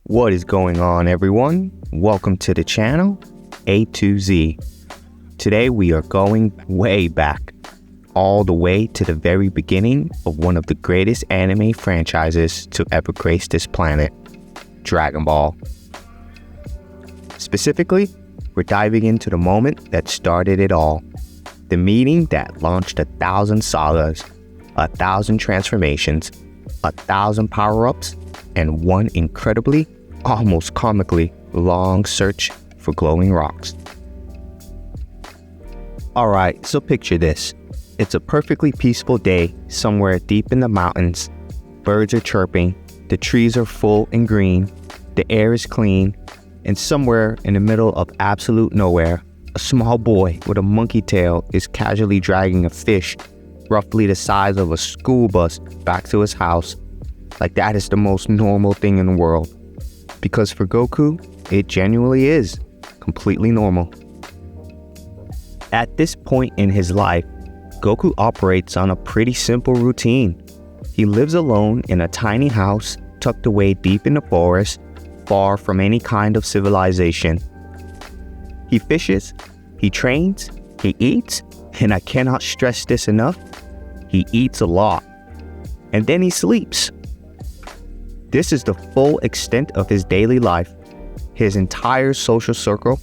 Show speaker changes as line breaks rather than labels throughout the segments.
What is going on, everyone? Welcome to the channel A to Z. Today we are going way back, all the way to the very beginning of one of the greatest anime franchises to ever grace this planet, Dragon Ball. Specifically, we're diving into the moment that started it all, the meeting that launched 1,000 sagas, 1,000 transformations, 1,000 power-ups, and one incredibly, almost comically long search for glowing rocks. Alright, so picture this. It's a perfectly peaceful day somewhere deep in the mountains. Birds are chirping, the trees are full and green, the air is clean, and somewhere in the middle of absolute nowhere, a small boy with a monkey tail is casually dragging a fish roughly the size of a school bus back to his house. Like that is the most normal thing in the world. Because for Goku, it genuinely is completely normal. At this point in his life, Goku operates on a pretty simple routine. He lives alone in a tiny house tucked away deep in the forest, far from any kind of civilization. He fishes, he trains, he eats, and I cannot stress this enough, he eats a lot. And then he sleeps. This is the full extent of his daily life. His entire social circle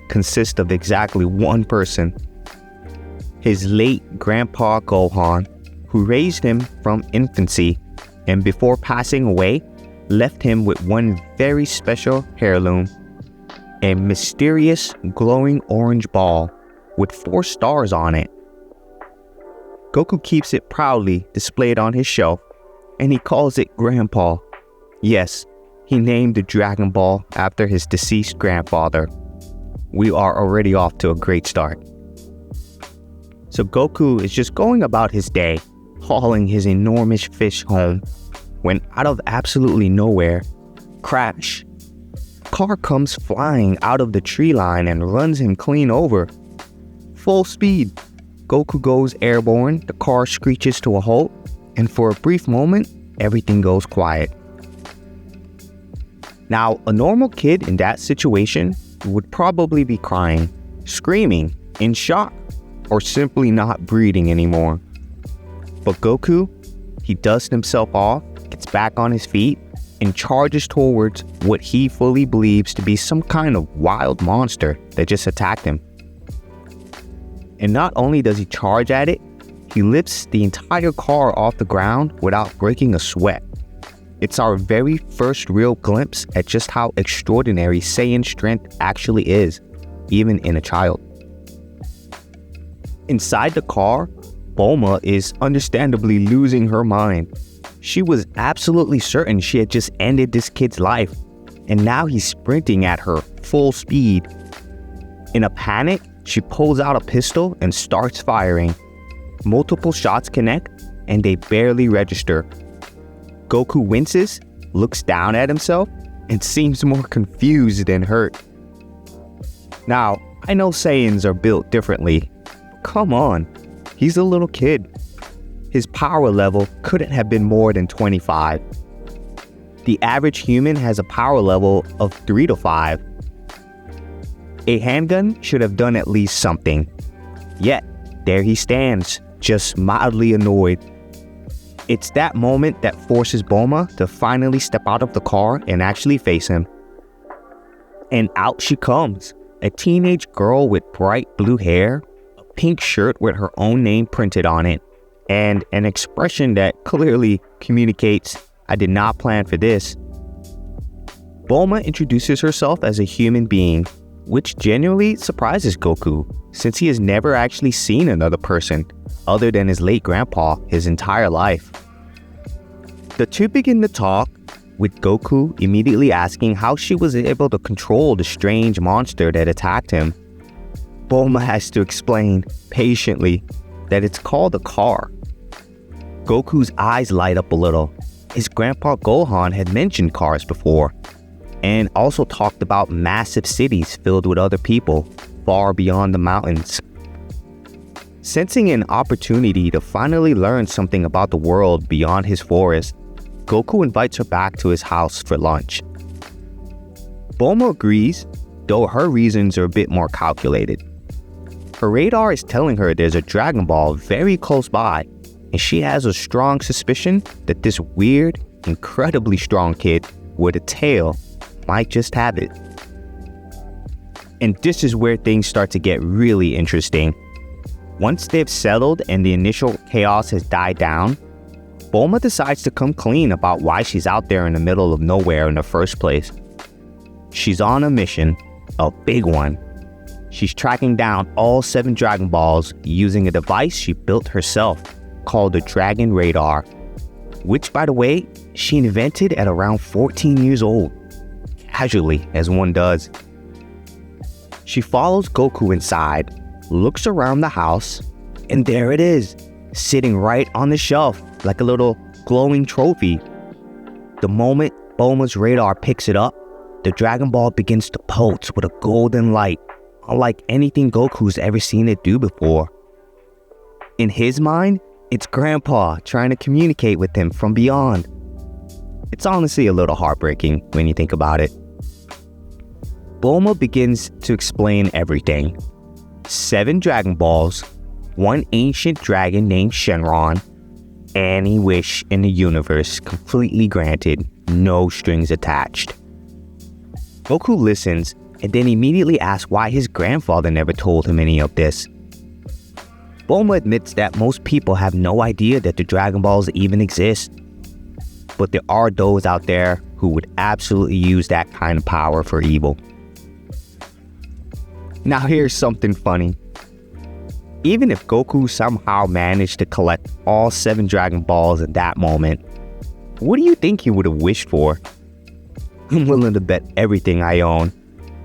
consists of exactly one person. His late grandpa Gohan, who raised him from infancy and before passing away, left him with one very special heirloom, a mysterious glowing orange ball with 4 stars on it. Goku keeps it proudly displayed on his shelf, and he calls it Grandpa. Yes, he named the Dragon Ball after his deceased grandfather. We are already off to a great start. So Goku is just going about his day, hauling his enormous fish home, when out of absolutely nowhere, crash. Car comes flying out of the tree line and runs him clean over. Full speed, Goku goes airborne, the car screeches to a halt, and for a brief moment, everything goes quiet. Now, a normal kid in that situation would probably be crying, screaming, in shock, or simply not breathing anymore. But Goku, he dusts himself off, gets back on his feet, and charges towards what he fully believes to be some kind of wild monster that just attacked him. And not only does he charge at it, he lifts the entire car off the ground without breaking a sweat. It's our very first real glimpse at just how extraordinary Saiyan strength actually is, even in a child. Inside the car, Bulma is understandably losing her mind. She was absolutely certain she had just ended this kid's life, and now he's sprinting at her full speed. In a panic, she pulls out a pistol and starts firing. Multiple shots connect, and they barely register. Goku winces, looks down at himself, and seems more confused than hurt. Now, I know Saiyans are built differently. Come on, he's a little kid. His power level couldn't have been more than 25. The average human has a power level of 3 to 5. A handgun should have done at least something. Yet, there he stands, just mildly annoyed. It's that moment that forces Bulma to finally step out of the car and actually face him. And out she comes, a teenage girl with bright blue hair, a pink shirt with her own name printed on it, and an expression that clearly communicates, "I did not plan for this." Bulma introduces herself as a human being, which genuinely surprises Goku, since he has never actually seen another person other than his late grandpa his entire life. The two begin to talk, with Goku immediately asking how she was able to control the strange monster that attacked him. Bulma has to explain, patiently, that it's called a car. Goku's eyes light up a little. His grandpa Gohan had mentioned cars before, and also talked about massive cities filled with other people, far beyond the mountains. Sensing an opportunity to finally learn something about the world beyond his forest, Goku invites her back to his house for lunch. Bulma agrees, though her reasons are a bit more calculated. Her radar is telling her there's a Dragon Ball very close by, and she has a strong suspicion that this weird, incredibly strong kid with a tail might just have it. And this is where things start to get really interesting. Once they've settled and the initial chaos has died down, Bulma decides to come clean about why she's out there in the middle of nowhere in the first place. She's on a mission, a big one. She's tracking down all 7 Dragon Balls using a device she built herself called the Dragon Radar, which, by the way, she invented at around 14 years old, casually as one does. She follows Goku inside, looks around the house, and there it is, sitting right on the shelf like a little glowing trophy. The moment Bulma's radar picks it up, the Dragon Ball begins to pulse with a golden light, unlike anything Goku's ever seen it do before. In his mind, it's Grandpa trying to communicate with him from beyond. It's honestly a little heartbreaking when you think about it. Bulma begins to explain everything. 7 Dragon Balls, 1 ancient dragon named Shenron, any wish in the universe completely granted, no strings attached. Goku listens and then immediately asks why his grandfather never told him any of this. Bulma admits that most people have no idea that the Dragon Balls even exist. But there are those out there who would absolutely use that kind of power for evil. Now here's something funny. Even if Goku somehow managed to collect all 7 Dragon Balls at that moment, what do you think he would have wished for? I'm willing to bet everything I own.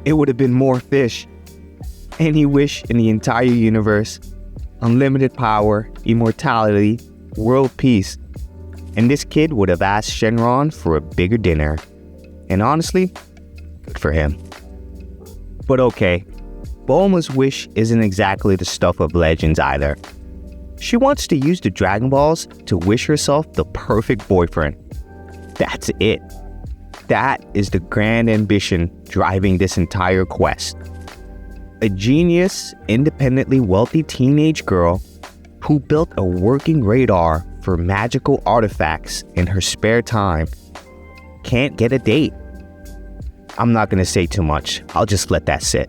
It would have been more fish. Any wish in the entire universe. Unlimited power, immortality, world peace. And this kid would have asked Shenron for a bigger dinner. And honestly, good for him. But okay, Bulma's wish isn't exactly the stuff of legends either. She wants to use the Dragon Balls to wish herself the perfect boyfriend. That's it. That is the grand ambition driving this entire quest. A genius, independently wealthy teenage girl who built a working radar for magical artifacts in her spare time can't get a date. I'm not going to say too much. I'll just let that sit.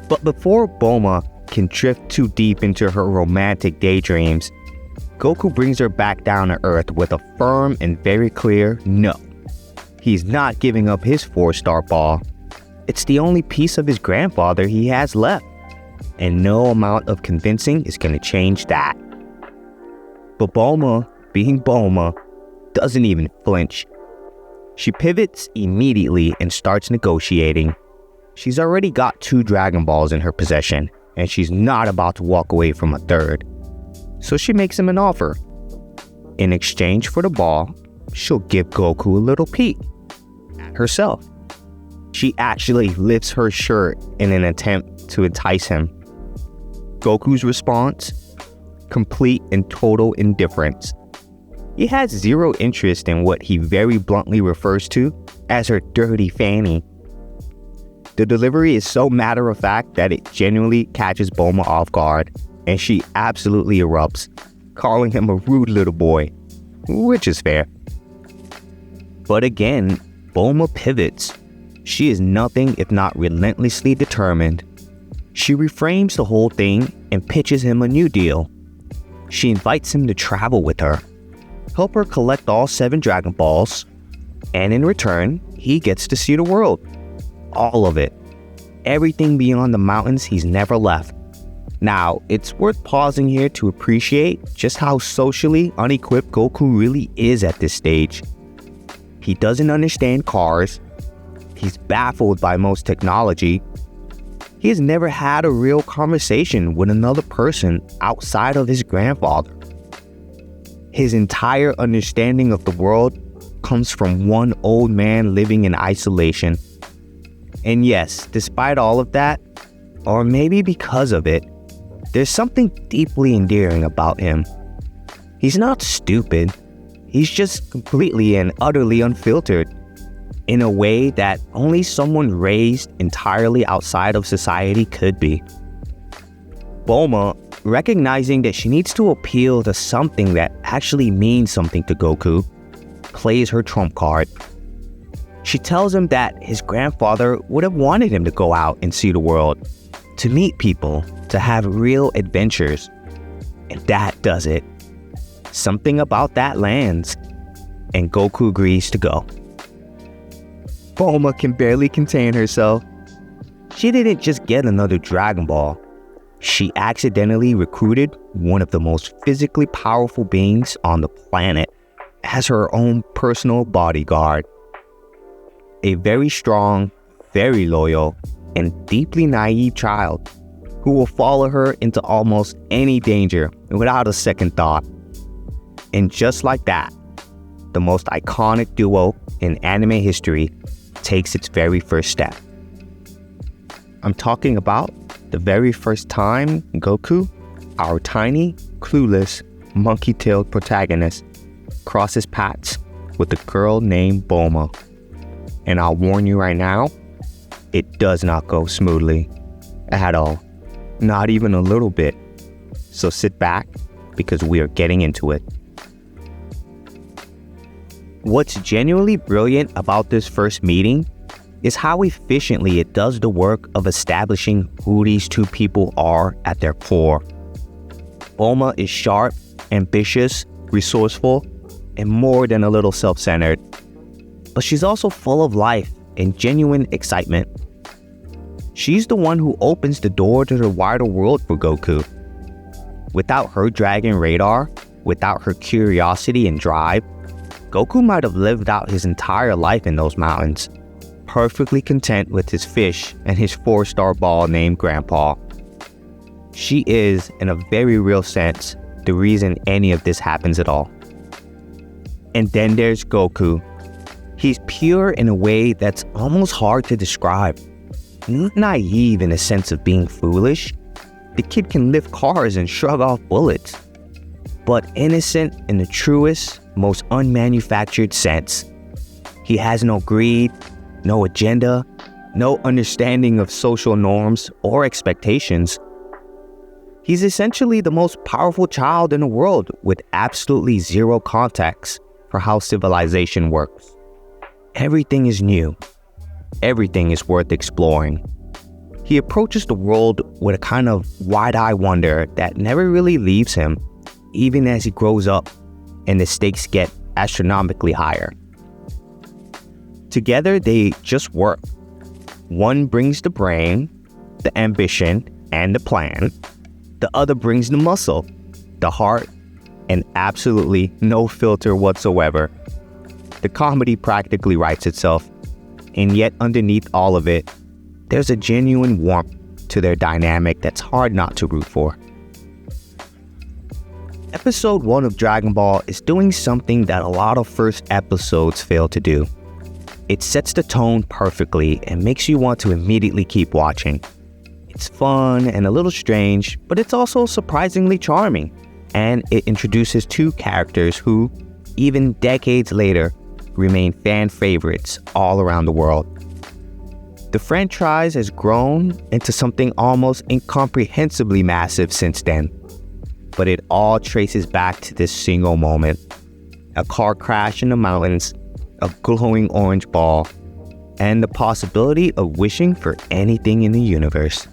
But before Bulma can drift too deep into her romantic daydreams, Goku brings her back down to Earth with a firm and very clear no. He's not giving up his 4-star ball. It's the only piece of his grandfather he has left, and no amount of convincing is going to change that. But Bulma, being Bulma, doesn't even flinch. She pivots immediately and starts negotiating. She's already got 2 Dragon Balls in her possession, and she's not about to walk away from a 3rd. So she makes him an offer. In exchange for the ball, she'll give Goku a little peek at herself. She actually lifts her shirt in an attempt to entice him. Goku's response? Complete and total indifference. He has zero interest in what he very bluntly refers to as her dirty fanny. The delivery is so matter-of-fact that it genuinely catches Bulma off guard, and she absolutely erupts, calling him a rude little boy, which is fair. But again, Bulma pivots. She is nothing if not relentlessly determined. She reframes the whole thing and pitches him a new deal. She invites him to travel with her, help her collect all 7 Dragon Balls, and in return, he gets to see the world. All of it. Everything beyond the mountains he's never left. Now, it's worth pausing here to appreciate just how socially unequipped Goku really is at this stage. He doesn't understand cars. He's baffled by most technology. He has never had a real conversation with another person outside of his grandfather. His entire understanding of the world comes from one old man living in isolation. And yes, despite all of that, or maybe because of it, there's something deeply endearing about him. He's not stupid. He's just completely and utterly unfiltered. in a way that only someone raised entirely outside of society could be. Bulma, recognizing that she needs to appeal to something that actually means something to Goku, plays her trump card. She tells him that his grandfather would have wanted him to go out and see the world, to meet people, to have real adventures. And that does it. Something about that lands, and Goku agrees to go. Bulma can barely contain herself. She didn't just get another Dragon Ball. She accidentally recruited one of the most physically powerful beings on the planet as her own personal bodyguard. A very strong, very loyal, and deeply naive child who will follow her into almost any danger without a second thought. And just like that, the most iconic duo in anime history takes its very first step. I'm talking about the very first time Goku, our tiny, clueless, monkey-tailed protagonist, crosses paths with a girl named Bulma. And I'll warn you right now, it does not go smoothly at all. Not even a little bit. So sit back, because we are getting into it. What's genuinely brilliant about this first meeting is how efficiently it does the work of establishing who these two people are at their core. Bulma is sharp, ambitious, resourceful, and more than a little self-centered. But she's also full of life and genuine excitement. She's the one who opens the door to the wider world for Goku. Without her dragon radar, without her curiosity and drive, Goku might have lived out his entire life in those mountains, perfectly content with his fish and his 4-star ball named Grandpa. She is, in a very real sense, the reason any of this happens at all. And then there's Goku. He's pure in a way that's almost hard to describe. Not naive in the sense of being foolish. The kid can lift cars and shrug off bullets. But innocent in the truest, most unmanufactured sense. He has no greed, no agenda, no understanding of social norms or expectations. He's essentially the most powerful child in the world with absolutely zero context for how civilization works. Everything is new. Everything is worth exploring. He approaches the world with a kind of wide-eyed wonder that never really leaves him, even as he grows up and the stakes get astronomically higher. Together, they just work. One brings the brain, the ambition, and the plan. The other brings the muscle, the heart, and absolutely no filter whatsoever. The comedy practically writes itself, and yet underneath all of it, there's a genuine warmth to their dynamic that's hard not to root for. Episode 1 of Dragon Ball is doing something that a lot of first episodes fail to do. It sets the tone perfectly and makes you want to immediately keep watching. It's fun and a little strange, but it's also surprisingly charming. And it introduces two characters who, even decades later, remain fan favorites all around the world. The franchise has grown into something almost incomprehensibly massive since then. But it all traces back to this single moment. A car crash in the mountains, a glowing orange ball, and the possibility of wishing for anything in the universe.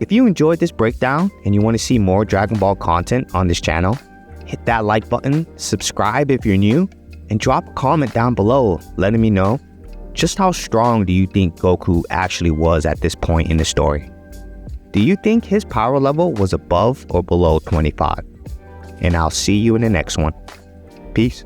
If you enjoyed this breakdown and you want to see more Dragon Ball content on this channel, hit that like button, subscribe if you're new, and drop a comment down below letting me know just how strong do you think Goku actually was at this point in the story. Do you think his power level was above or below 25? And I'll see you in the next one. Peace.